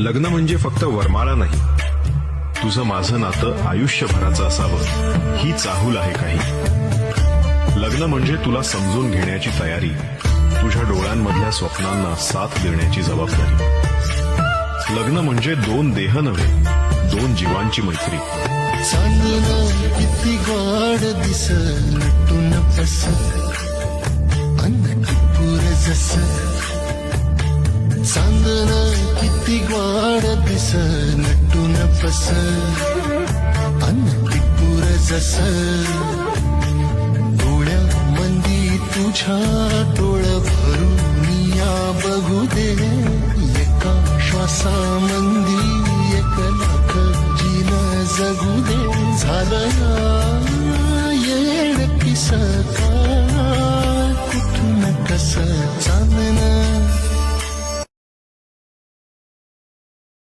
लग्न म्हणजे फक्त वरमाळा नाही, तुझं माझं नातं आयुष्यभराचं असावं ही चाहूल आहे काही. लग्न म्हणजे तुला समजून घेण्याची तयारी, तुझ्या डोळ्यांमधल्या स्वप्नांना साथ देण्याची जबाबदारी. लग्न म्हणजे दोन देह नव्हे, दोन जीवांची मैत्री. चांदणं किती गोड दिस नटून पस अन्न टिपूर जस. चांदणं किती गोड दिस नटून पस अन्न टिपूर जस. डोळ्या मंदी तुझ्या डोळ भरून या बघू दे. एका श्वासामंदी एक लाख जीन जगू दे. झालं येड किस का कुठून कस चांदणं